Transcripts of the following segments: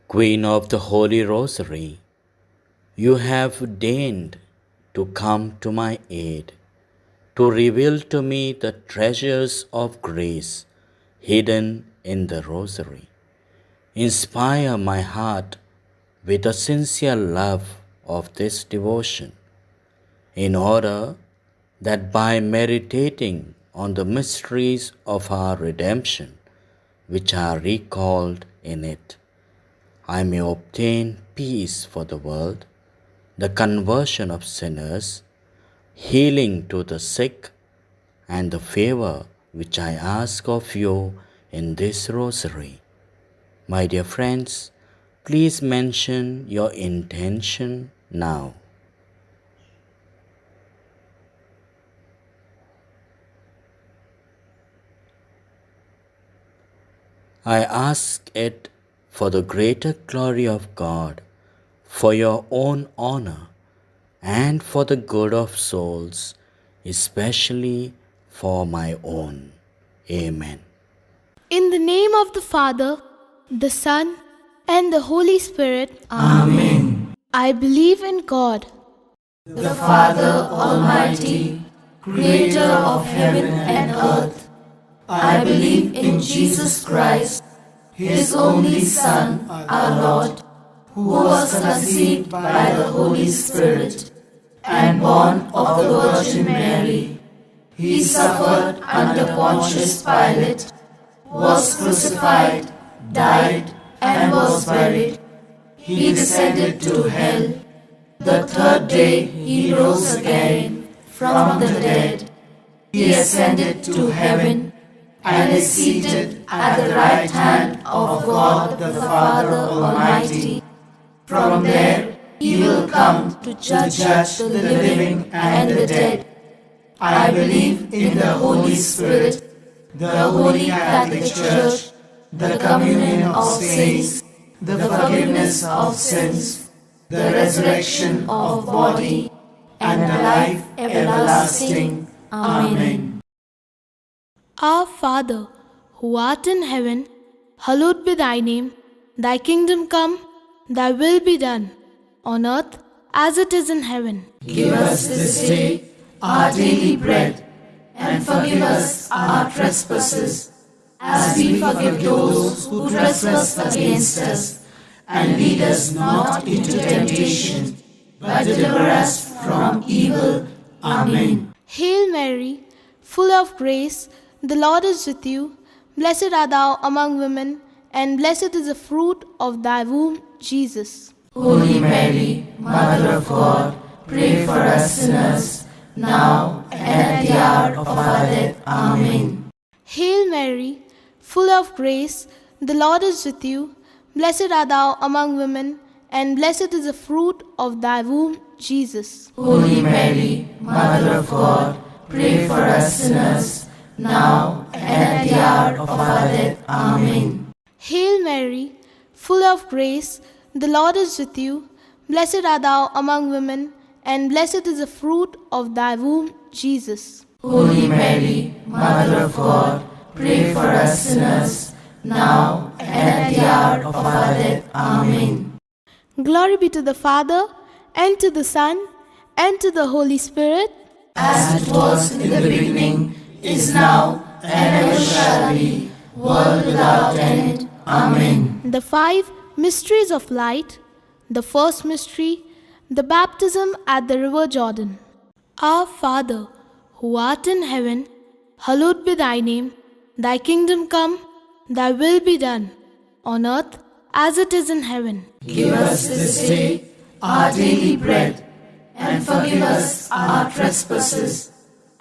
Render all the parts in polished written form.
Queen of the Holy Rosary, you have deigned to come to my aid, to reveal to me the treasures of grace hidden in the Rosary. Inspire my heart with a sincere love of this devotion, in order that by meditating on the mysteries of our redemption, which are recalled in it, I may obtain peace for the world, the conversion of sinners, healing to the sick, and the favor which I ask of you in this rosary. My dear friends, please mention your intention now. I ask it for the greater glory of God, for your own honor, and for the good of souls, especially for my own. Amen. In the name of the Father, the Son, and the Holy Spirit. Amen. I believe in God, The Father Almighty, creator of heaven and earth. I believe in Jesus Christ, His only Son, our Lord, who was conceived by the Holy Spirit and born of the Virgin Mary. He suffered under Pontius Pilate, was crucified, died, and was buried. He descended to hell. The third day he rose again from the dead. He ascended to heaven and is seated at the right hand of God the Father Almighty. From there he will come to judge the living and the dead. I believe in the Holy Spirit, the Holy Catholic Church, the communion of saints, the forgiveness of sins, the resurrection of body, and the life everlasting. Amen. Our Father, who art in heaven, hallowed be thy name. Thy kingdom come, thy will be done, on earth as it is in heaven. Give us this day our daily bread, and forgive us our trespasses, as we forgive those who trespass against us. And lead us not into temptation, but deliver us from evil. Amen. Hail Mary, full of grace, the Lord is with you. Blessed art thou among women, and blessed is the fruit of thy womb, Jesus. Holy Mary, Mother of God, pray for us sinners, now and at the hour of our death. Amen. Hail Mary, full of grace, the Lord is with you. Blessed art thou among women, and blessed is the fruit of thy womb, Jesus. Holy Mary, Mother of God, pray for us sinners, now and at the hour of our death. Amen. Hail Mary, full of grace, the Lord is with you. Blessed art thou among women, and blessed is the fruit of thy womb, Jesus. Holy Mary, Mother of God, pray for us sinners, now and at the hour of our death. Amen. Glory be to the Father, and to the Son, and to the Holy Spirit. As it was in the beginning, is now, and ever shall be, world without end. Amen. The five mysteries of light. The first mystery, the baptism at the river Jordan. Our Father, who art in heaven, hallowed be thy name. Thy kingdom come, thy will be done, on earth as it is in heaven. Give us this day our daily bread, and forgive us our trespasses,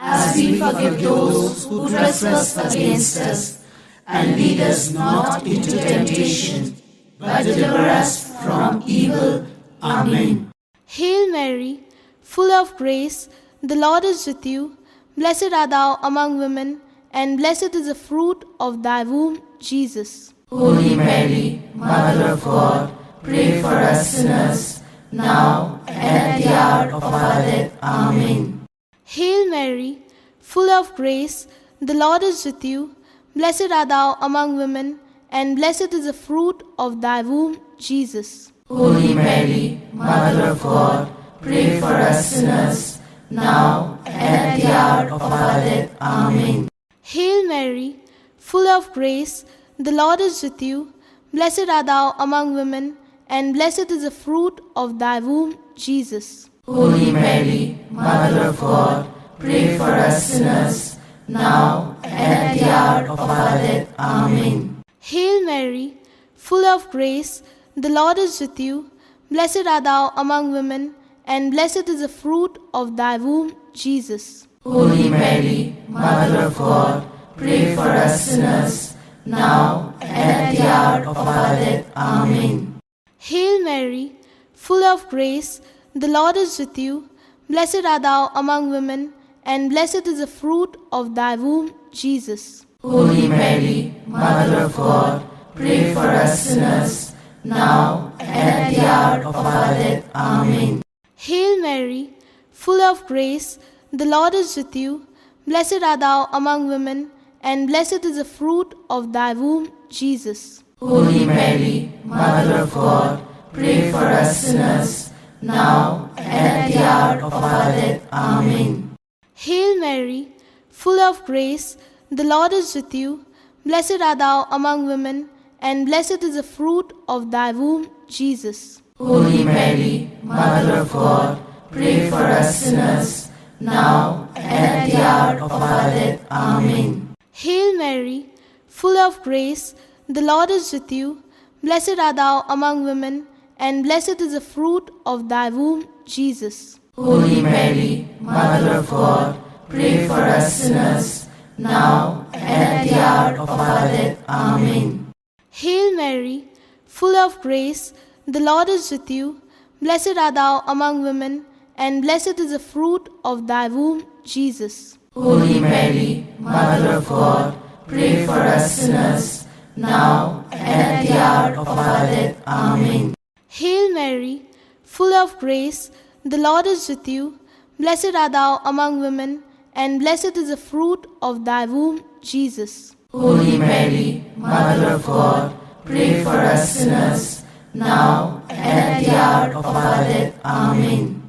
as we forgive those who trespass against us. And lead us not into temptation, but deliver us from evil. Amen. Hail Mary, full of grace, the Lord is with you. Blessed art thou among women, and blessed is the fruit of thy womb, Jesus. Holy Mary, Mother of God, pray for us sinners, now and at the hour of our death. Amen. Hail Mary, full of grace, the Lord is with you. Blessed art thou among women, and blessed is the fruit of thy womb, Jesus. Holy Mary, Mother of God, pray for us sinners, now and at the hour of our death. Amen. Hail Mary, full of grace, the Lord is with you. Blessed art thou among women, and blessed is the fruit of thy womb, Jesus. Holy Mary, Mother of God, pray for us sinners, now and at the hour of our death. Amen. Hail Mary, full of grace, the Lord is with you. Blessed art thou among women, and blessed is the fruit of thy womb, Jesus. Holy Mary, Mother of God, pray for us sinners, now and at the hour of our death. Amen. Hail Mary, full of grace, the Lord is with you. Blessed art thou among women, and blessed is the fruit of thy womb, Jesus. Holy Mary, Mother of God, pray for us sinners, now and at the hour of our death. Amen. Hail Mary, full of grace, the Lord is with you. Blessed art thou among women, and blessed is the fruit of thy womb, Jesus. Holy Mary, Mother of God, pray for us sinners, now and at the hour of our death. Amen. Hail Mary, full of grace, the Lord is with you. Blessed art thou among women, and blessed is the fruit of thy womb, Jesus. Holy Mary, Mother of God, pray for us sinners, now and at the hour of our death. Amen. Hail Mary, full of grace, the Lord is with you. Blessed art thou among women, and blessed is the fruit of thy womb, Jesus. Holy Mary, Mother of God, pray for us sinners, now and at the hour of our death. Amen. Hail Mary, full of grace, the Lord is with you. Blessed art thou among women, and blessed is the fruit of thy womb, Jesus. Holy Mary, Mother of God, pray for us sinners, now and at the hour of our death. Amen. Hail Mary, full of grace, the Lord is with you. Blessed art thou among women, and blessed is the fruit of thy womb, Jesus. Holy Mary, Mother of God, pray for us sinners, now and at the hour of our death. Amen.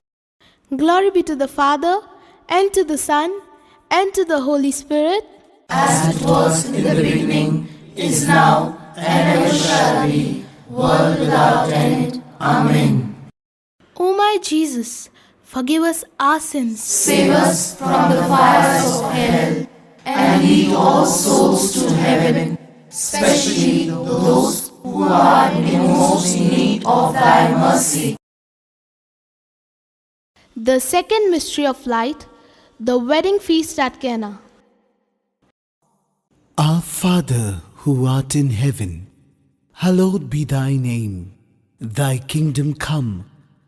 Glory be to the Father, and to the Son, and to the Holy Spirit, as it was in the beginning, is now, and ever shall be, world without end. Amen. O my Jesus, forgive us our sins. Save us from the fires of hell, and lead all souls to heaven, especially those who are in most need of thy mercy. The second mystery of light, the wedding feast at Cana. Our Father, who art in heaven, hallowed be thy name. Thy kingdom come,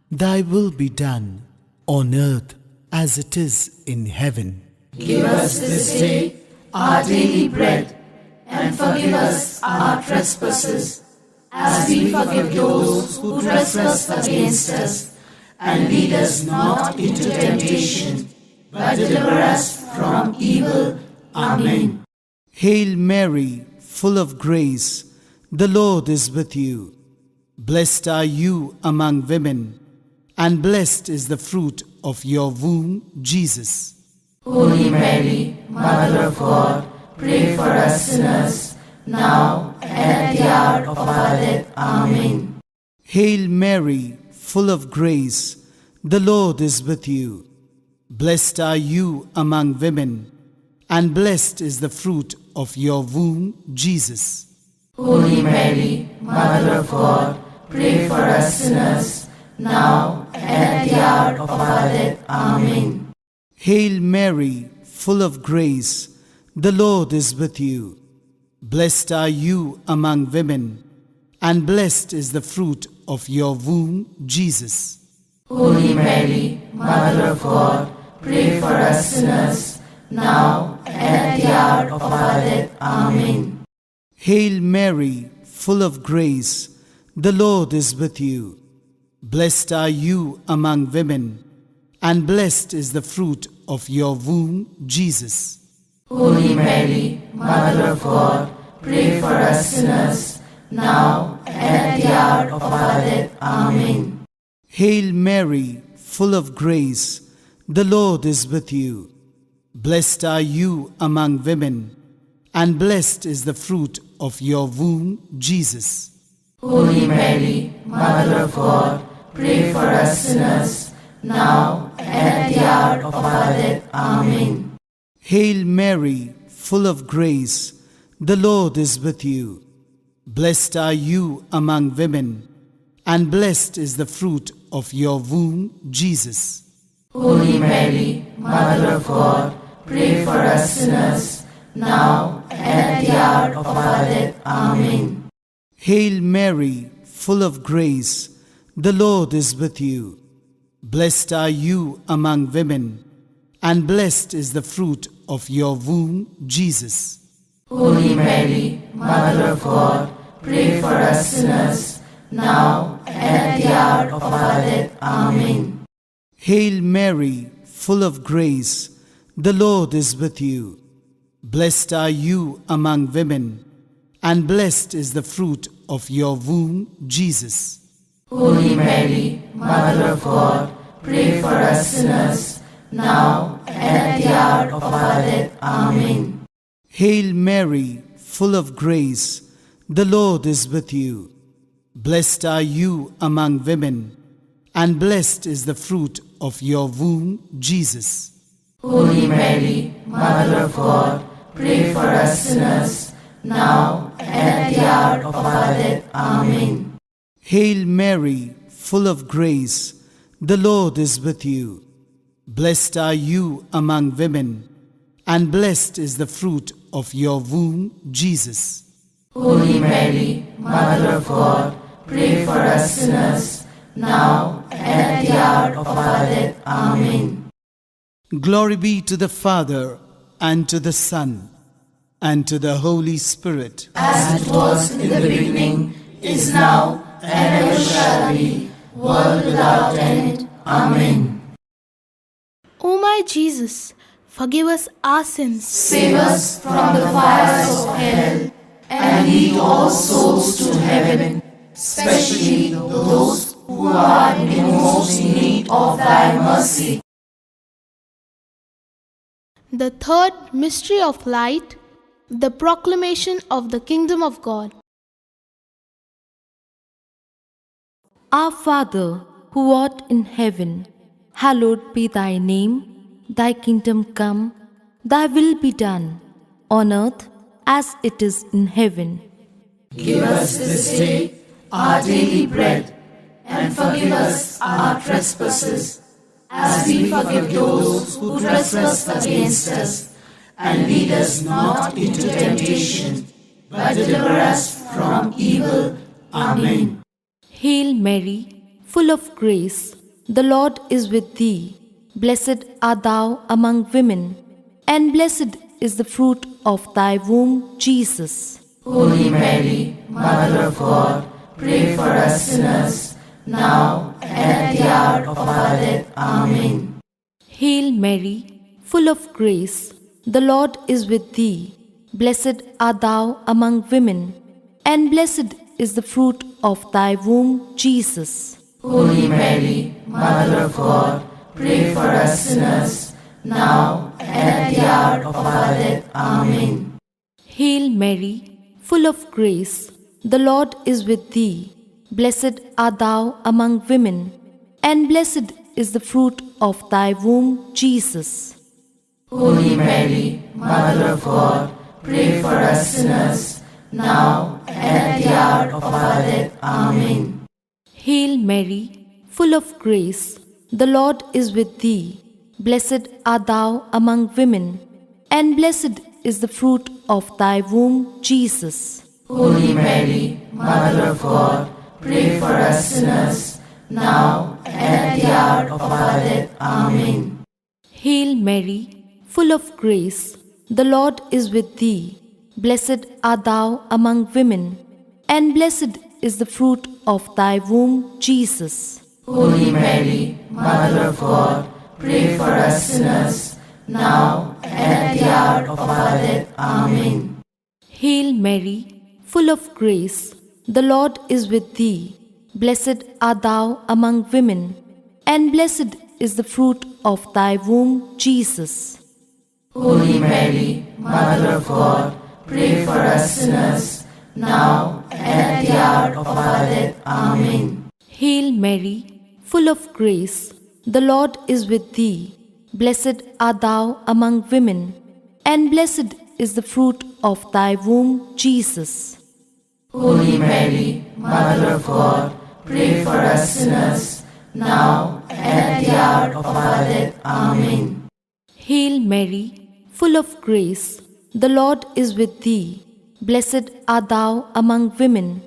thy will be done, on earth as it is in heaven. Give us this day our daily bread, and forgive us our trespasses, as we forgive those who trespass against us. And lead us not into temptation, but deliver us from evil. Amen. Hail Mary, full of grace, the Lord is with you. Blessed are you among women, and blessed is the fruit of your womb, Jesus. Holy Mary, Mother of God, pray for us sinners, now and at the hour of our death. Amen. Hail Mary, full of grace, the Lord is with you. Blessed are you among women, and blessed is the fruit of your womb, Jesus. Holy Mary, Mother of God, pray for us sinners, now and at the hour of our death. Amen. Hail Mary, full of grace, the Lord is with you. Blessed are you among women, and blessed is the fruit of your womb, Jesus. Holy Mary, Mother of God, pray for us sinners, now and at the hour of our death. Amen. Hail Mary, full of grace, the Lord is with you. Blessed are you among women, and blessed is the fruit of your womb, Jesus. Holy Mary, Mother of God, pray for us sinners, now and at the hour of our death. Amen. Hail Mary, full of grace, the Lord is with you. Blessed are you among women, and blessed is the fruit of your womb, Jesus. Holy Mary, Mother of God, pray for us sinners, now and at the hour of our death. Amen. Hail Mary, full of grace, the Lord is with you. Blessed are you among women, and blessed is the fruit of your womb, Jesus. Holy Mary, Mother of God, pray for us sinners, now and at the hour of our death. Amen. Hail Mary, full of grace, the Lord is with you. Blessed are you among women, and blessed is the fruit of your womb, Jesus. Holy Mary, Mother of God, pray for us sinners, now and at the hour of our death. Amen. Hail Mary, full of grace, the Lord is with you. Blessed are you among women, and blessed is the fruit of your womb, Jesus. Holy Mary, Mother of God, pray for us sinners, now and at the hour of our death. Amen. Hail Mary, full of grace, the Lord is with you. Blessed are you among women, and blessed is the fruit of your womb, Jesus. Holy Mary, Mother of God, pray for us sinners, now and at the hour of our death. Amen. Hail Mary, full of grace, the Lord is with you. Blessed are you among women, and blessed is the fruit of your womb, Jesus. Holy Mary, Mother of God, pray for us sinners, now and at the hour of our death. Amen. Glory be to the Father, and to the Son, and to the Holy Spirit. As it was in the beginning, is now, and ever shall be, world without end. Amen. O my Jesus, forgive us our sins. Save us from the fires of hell, and lead all souls to heaven, especially those who are in most need of thy mercy. The third mystery of light, the proclamation of the kingdom of God. Our Father, who art in heaven, hallowed be thy name. Thy kingdom come, thy will be done, on earth as it is in heaven. Give us this day our daily bread, and forgive us our trespasses, as we forgive those who trespass against us. And lead us not into temptation, but deliver us from evil. Amen. Hail Mary, full of grace, the Lord is with thee. Blessed art thou among women, and blessed is the fruit of thy womb, Jesus. Holy Mary, Mother of God, pray for us sinners, now and at the hour of our death. Amen. Hail Mary, full of grace, the Lord is with thee. Blessed art thou among women, and blessed is the fruit of thy womb, Jesus. Holy Mary, Mother of God, pray for us sinners, now and at the hour of our death. Amen. Hail Mary, full of grace, the Lord is with thee. Blessed art thou among women, and blessed is the fruit of thy womb, Jesus. Holy Mary, Mother of God, pray for us sinners, now and at the hour of our death. Amen. Hail Mary, full of grace, the Lord is with thee. Blessed art thou among women, and blessed is the fruit of thy womb, Jesus. Holy Mary, Mother of God, pray for us sinners, now and at the hour of our death. Amen. Hail Mary, full of grace, the Lord is with thee. Blessed art thou among women, and blessed is the fruit of thy womb, Jesus. Holy Mary, Mother of God, pray for us sinners, now and at the hour of our death. Amen. Hail Mary, full of grace, the Lord is with thee. Blessed art thou among women, and blessed is the fruit of thy womb, Jesus. Holy Mary, Mother of God, pray for us sinners, now and at the hour of our death. Amen. Hail Mary, full of grace, the Lord is with thee. Blessed art thou among women, and blessed is the fruit of thy womb, Jesus. Holy Mary, Mother of God, pray for us sinners, now and at the hour of our death. Amen. Hail Mary, full of grace, the Lord is with thee. Blessed art thou among women,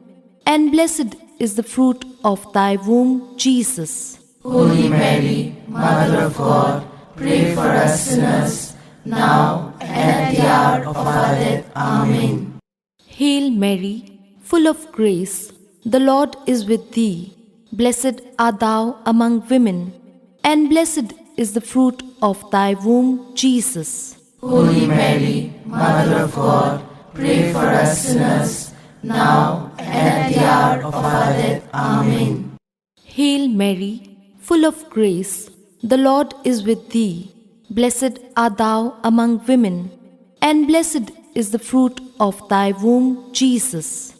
and blessed is the fruit of thy womb, Jesus. Holy Mary, Mother of God, pray for us sinners, now and at the hour of our death. Amen. Hail Mary, full of grace, the Lord is with thee. Blessed art thou among women, and blessed is the fruit of thy womb, Jesus. Holy Mary, Mother of God, pray for us sinners, now and at the hour of our death. Amen. Hail Mary, full of grace, the Lord is with thee. Blessed art thou among women, and blessed is the fruit of thy womb, Jesus.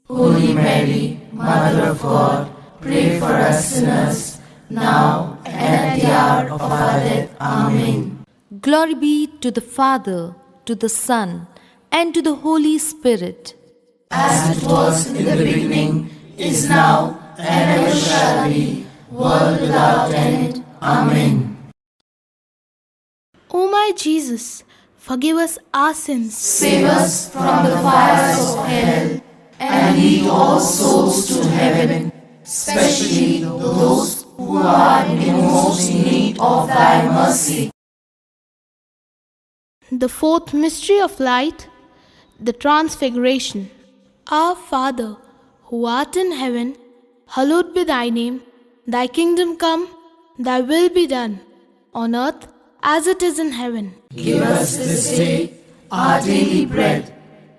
Holy Mary, Mother of God, pray for us sinners, now and at the hour of our death. Amen. Glory be to the Father, to the Son, and to the Holy Spirit. As it was in the beginning, is now, and ever shall be, world without end. Amen. O my Jesus, forgive us our sins. Save us from the fires of hell, and lead all souls to heaven, especially those who are in most need of thy mercy. The fourth mystery of light, the Transfiguration. Our Father, who art in heaven, hallowed be thy name. Thy kingdom come, thy will be done, on earth as it is in heaven. Give us this day our daily bread,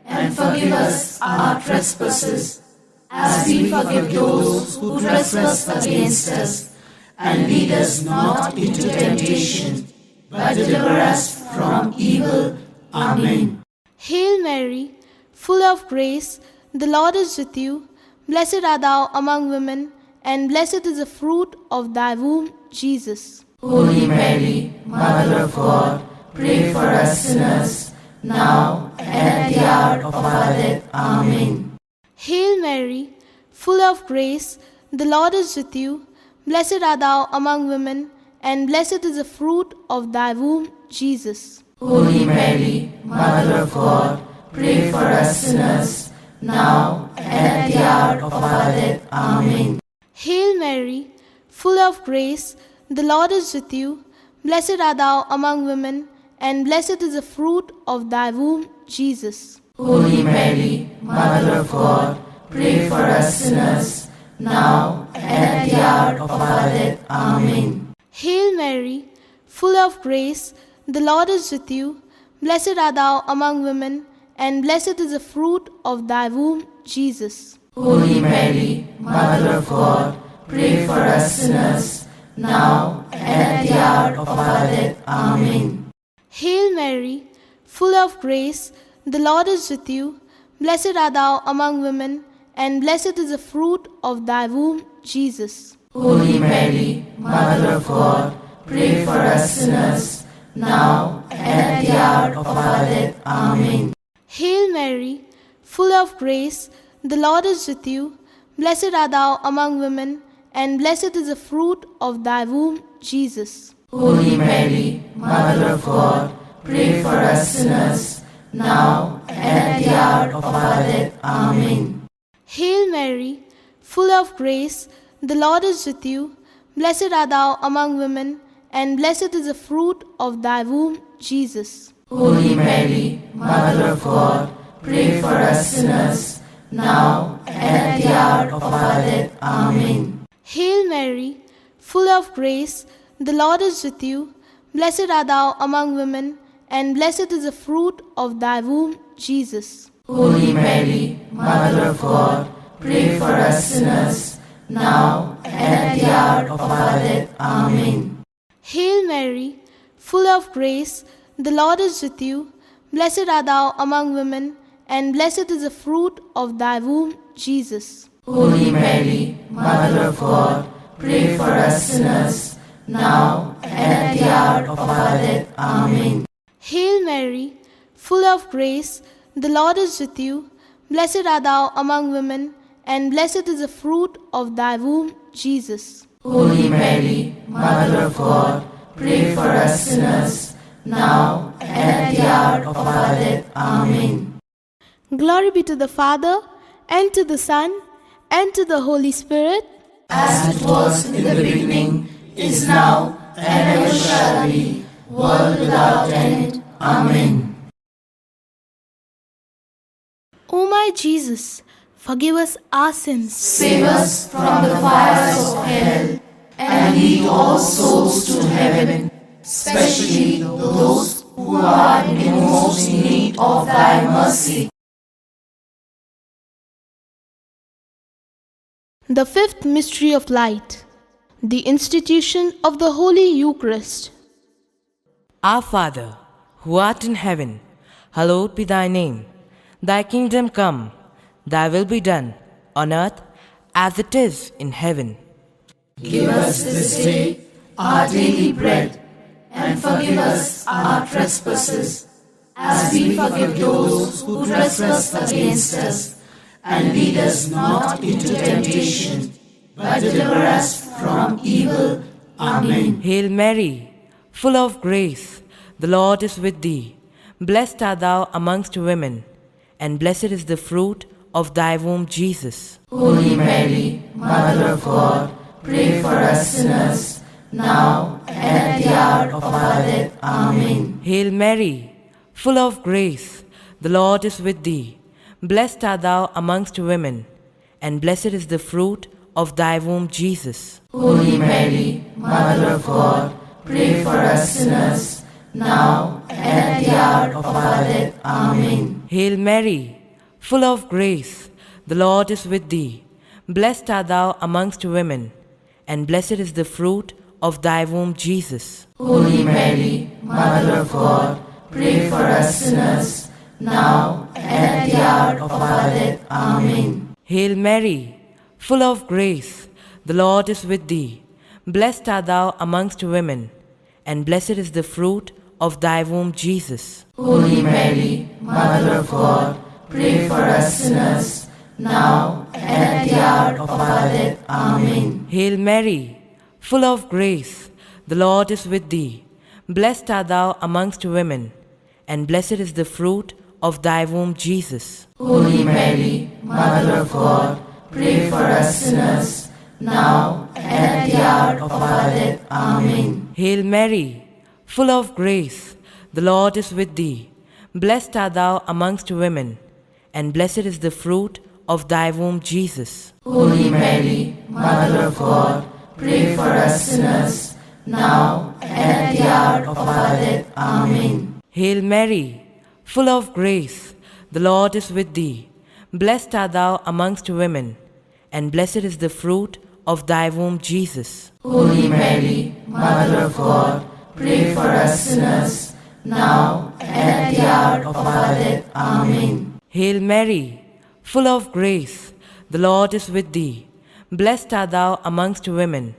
and forgive us our trespasses, as we forgive those who trespass against us. And lead us not into temptation, but deliver us from evil. Amen. Hail Mary, full of grace, the Lord is with you. Blessed art thou among women, and blessed is the fruit of thy womb, Jesus. Holy Mary, Mother of God, pray for us sinners, now and at the hour of our death. Amen. Hail Mary, full of grace, the Lord is with you. Blessed art thou among women, and blessed is the fruit of thy womb, Jesus. Holy Mary, Mother of God, pray for us sinners, now and at the hour of our death. Amen. Hail Mary, full of grace, the Lord is with you. Blessed art thou among women, and blessed is the fruit of thy womb, Jesus. Holy Mary, Mother of God, pray for us sinners, now and at the hour of our death. Amen. Hail Mary, full of grace, the Lord is with you. Blessed art thou among women, and blessed is the fruit of thy womb, Jesus. Holy Mary, Mother of God, pray for us sinners, now and at the hour of our death. Amen. Hail Mary, full of grace, the Lord is with you. Blessed art thou among women, and blessed is the fruit of thy womb, Jesus. Holy Mary, Mother of God, pray for us sinners, now and at the hour of our death. Amen. Hail Mary, full of grace, the Lord is with you. Blessed art thou among women, and blessed is the fruit of thy womb, Jesus. Holy Mary, Mother of God, pray for us sinners, now and at the hour of our death. Amen. Hail Mary, full of grace, the Lord is with you. Blessed art thou among women, and blessed is the fruit of thy womb, Jesus. Holy Mary, Mother of God, pray for us sinners, now and at the hour of our death. Amen. Hail Mary, full of grace, the Lord is with you. Blessed art thou among women, and blessed is the fruit of thy womb, Jesus. Holy Mary, Mother of God, pray for us sinners, now and at the hour of our death. Amen. Hail Mary, full of grace, the Lord is with you. Blessed art thou among women, and blessed is the fruit of thy womb, Jesus. Holy Mary, Mother of God, pray for us sinners, now and at the hour of our death. Amen. Hail Mary, full of grace, the Lord is with you. Blessed art thou among women, and blessed is the fruit of thy womb, Jesus. Holy Mary, Mother of God, pray for us sinners, now and at the hour of our death. Amen. Glory be to the Father, and to the Son, and to the Holy Spirit, as it was in the beginning, is now, and ever shall be, world without end. Amen. O my Jesus, forgive us our sins. Save us from the fires of hell, and lead all souls to heaven, especially those who are in most need of thy mercy. The fifth mystery of light, the institution of the Holy Eucharist. Our Father, who art in heaven, hallowed be thy name. Thy kingdom come, thy will be done, on earth as it is in heaven. Give us this day our daily bread, and forgive us our trespasses, as we forgive those who trespass against us. And lead us not into temptation, but deliver us from evil. Amen. Hail Mary, full of grace, the Lord is with thee. Blessed art thou amongst women, and blessed is the fruit of thy womb, Jesus. Holy Mary, Mother of God, pray for us sinners, now and at the hour of our death. Amen. Hail Mary, full of grace, the Lord is with thee. Blessed art thou amongst women, and blessed is the fruit of thy womb, Jesus. Holy Mary, Mother of God, pray for us sinners, now and at the hour of our death. Amen. Hail Mary, full of grace, the Lord is with thee. Blessed art thou amongst women, and blessed is the fruit of thy womb, Jesus. Holy Mary, Mother of God, pray for us sinners, now and at the hour of our death. Amen. Hail Mary, full of grace, the Lord is with thee. Blessed art thou amongst women, and blessed is the fruit of thy womb, Jesus. Holy Mary, Mother of God, pray for us sinners, now and at the hour of our death. Amen. Hail Mary, full of grace, the Lord is with thee. Blessed art thou amongst women, and blessed is the fruit of thy womb, Jesus. Holy Mary, Mother of God, pray for us sinners, now and at the hour of our death. Amen. Hail Mary, full of grace, the Lord is with thee. Blessed art thou amongst women, and blessed is the fruit of thy womb, Jesus. Holy Mary, Mother of God, pray for us sinners, now and at the hour of our death. Amen. Hail Mary, full of grace, the Lord is with thee. Blessed art thou amongst women, and blessed is the fruit of thy womb, Jesus. Holy Mary, Mother of God, pray for us sinners, now and at the hour of our death. Amen. Hail Mary, full of grace, the Lord is with thee. Blessed art thou amongst women,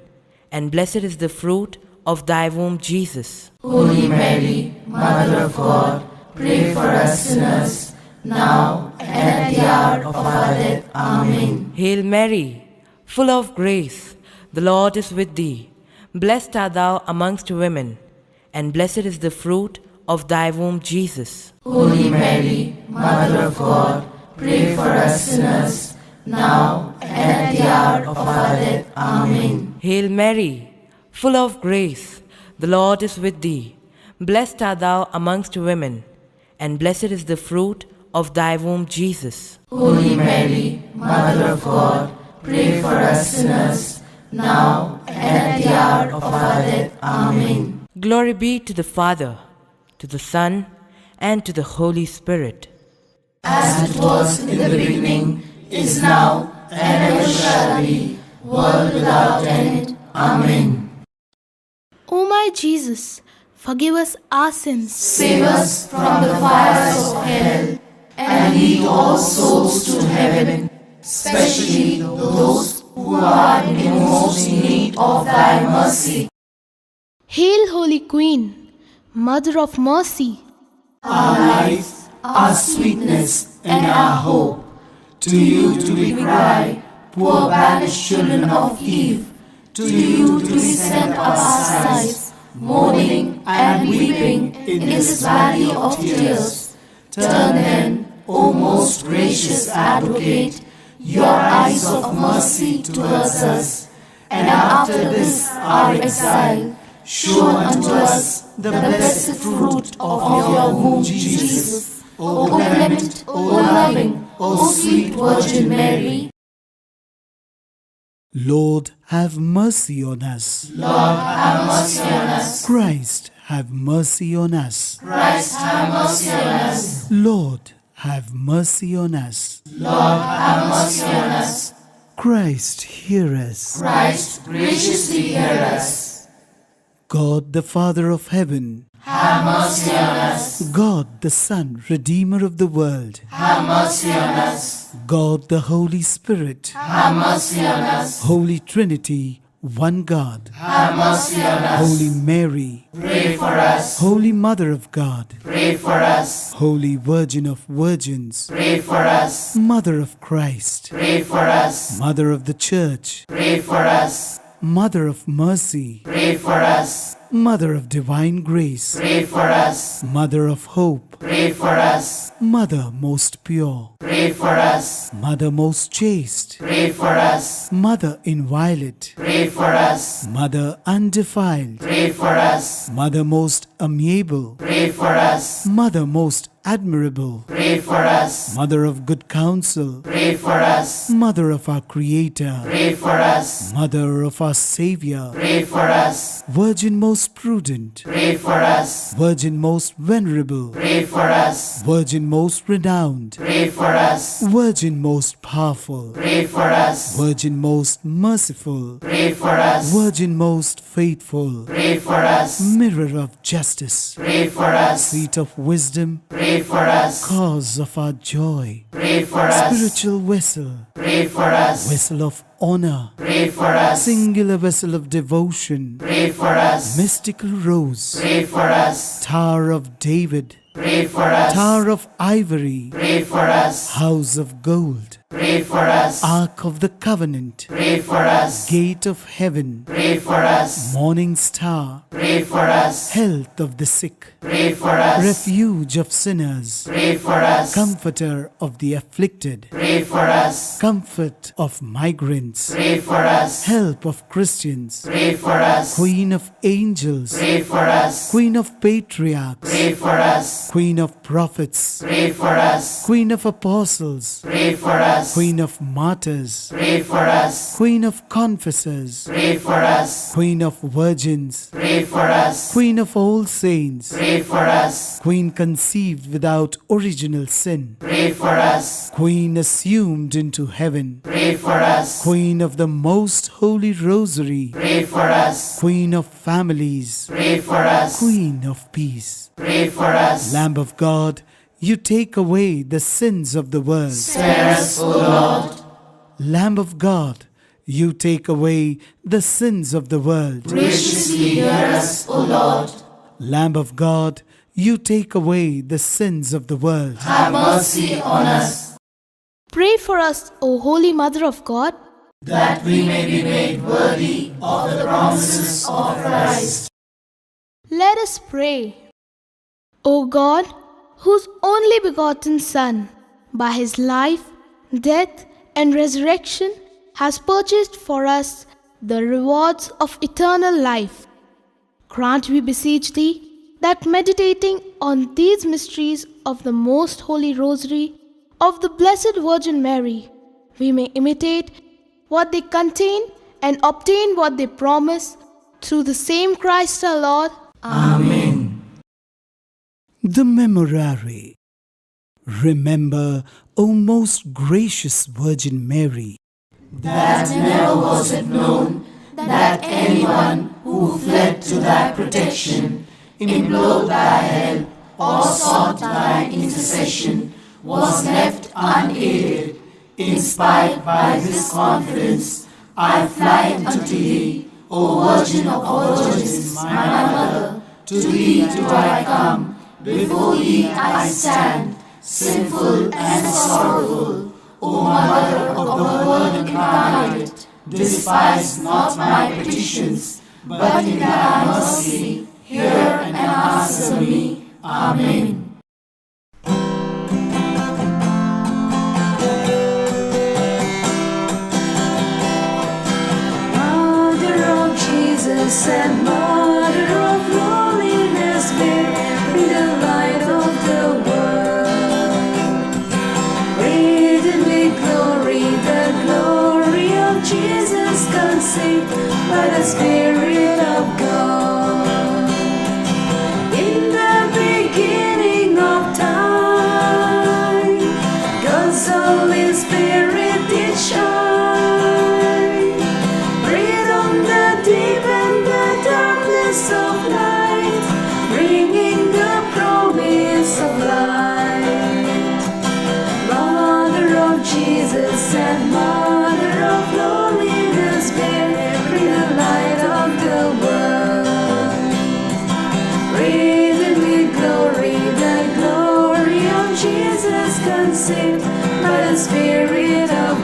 and blessed is the fruit of thy womb, Jesus. Holy Mary, Mother of God, pray for us sinners, now and at the hour of our death. Amen. Hail Mary, full of grace, the Lord is with thee. Blessed art thou amongst women, and blessed is the fruit of thy womb, Jesus. Holy Mary, Mother of God, pray for us sinners, now and at the hour of our death. Amen. Hail Mary, full of grace, the Lord is with thee. Blessed art thou amongst women, and blessed is the fruit of thy womb, Jesus. Holy Mary, Mother of God, pray for us sinners, now and at the hour of our death. Amen. Glory be to the Father, to the Son, and to the Holy Spirit. As it was in the beginning, is now, and ever shall be, world without end. Amen. O my Jesus, forgive us our sins. Save us from the fires of hell, and lead all souls to heaven, especially those who are in most need of thy mercy. Hail, Holy Queen, Mother of Mercy. Our life, our sweetness, and our hope. To you do we cry, poor banished children of Eve. To you do we send our sighs, mourning and weeping in this valley of tears. Turn then, O most gracious Advocate, your eyes of mercy towards us, and after this our exile, show unto us the blessed fruit of your womb, Jesus. O clement, O loving, O sweet Virgin Mary. Lord, have mercy on us. Lord, have mercy on us. Christ, have mercy on us. Christ, have mercy on us. Lord, have mercy on us. Lord, have mercy on us. Christ, hear us. Christ, graciously hear us. God, the Father of heaven, Have mercy on us. God, the Son, Redeemer of the world, Have mercy on us. God, the Holy Spirit, Have mercy on us. Holy Trinity, one God, Have mercy on us. Holy Mary, Pray for us. Holy Mother of God, Pray for us. Holy Virgin of Virgins, Pray for us. Mother of Christ, Pray for us. Mother of the Church, Pray for us. Mother of Mercy, Pray for us. Mother of Divine Grace, Pray for us. Mother of Hope, Pray for us. Mother most pure, Pray for us. Mother most chaste, Pray for us. Mother inviolate, Pray for us. Mother undefiled, Pray for us. Mother most amiable, Pray for us. Mother most admirable, Pray for us. Mother of good counsel, Pray for us. Mother of our Creator, Pray for us. Mother of our Savior, Pray for us. Virgin most prudent, Pray for us. Virgin most venerable, Pray for us. Virgin most renowned, Pray for us. Virgin most powerful, Pray for us. Virgin most merciful, Pray for us. Virgin most faithful, Pray for us. Mirror of justice, Pray for us. Seat of wisdom, Pray for us. Cause of our joy, Pray for us. Spiritual vessel, Pray for us. Vessel of honor, Pray for us. Singular vessel of devotion, Pray for us. Mystical rose, Pray for us. Tower of David, Pray for us. Tower of ivory, Pray for us. House of gold, Pray for us. Ark of the covenant, Pray for us. Gate of heaven, Pray for us. Morning star, Pray for us. Health of the sick, Pray for us. Refuge of sinners, Pray for us. Comforter of the afflicted, Pray for us. Comfort of migrants, Pray for us. Help of Christians, Pray for us. Queen of angels, Pray for us. Queen of patriarchs, Pray for us. Queen of prophets, Pray for us. Queen of apostles, Pray for us. Queen of martyrs, Pray for us. Queen of confessors, Pray for us. Queen of virgins, Pray for us. Queen of all saints, Pray for us. Queen conceived without original sin, Pray for us. Queen assumed into heaven, Pray for us. Queen of the most holy rosary, Pray for us. Queen of families, Pray for us. Queen of peace, Pray for us. Lamb of God, you take away the sins of the world. Spare us, O Lord. Lamb of God, you take away the sins of the world. Graciously hear us, O Lord. Lamb of God, you take away the sins of the world. Have mercy on us, Pray for us, O Holy Mother of God. that we may be made worthy of the promises of Christ. Let us pray. O God, whose only begotten Son, by his life, death, and resurrection, has purchased for us the rewards of eternal life, grant, we beseech thee, that meditating on these mysteries of the most holy rosary of the Blessed Virgin Mary, we may imitate what they contain and obtain what they promise, through the same Christ our Lord. Amen. The Memorare. Remember, O most gracious Virgin Mary, that never was it known that anyone who fled to thy protection, implored thy help, or sought thy intercession, was left unaided. Inspired by this confidence, I fly unto thee, O Virgin of Virgins, my Mother. To thee do I come, before thee I stand, sinful and sorrowful. O Mother of the Word incarnate, despise not my petitions, but in thy mercy hear and answer me. Amen. Mother of Jesus and Mother of loneliness, bearing the light of the world. Radiant with glory, the glory of Jesus conceived by the Spirit of God. In the beginning of time, God's Holy Spirit did shine. Breathe on the deep and the darkness of night, bringing the promise of light. Mother of Jesus and Mother of loneliness, bearing the light of the world. Radiant with glory, the glory of Jesus conceived by the Spirit of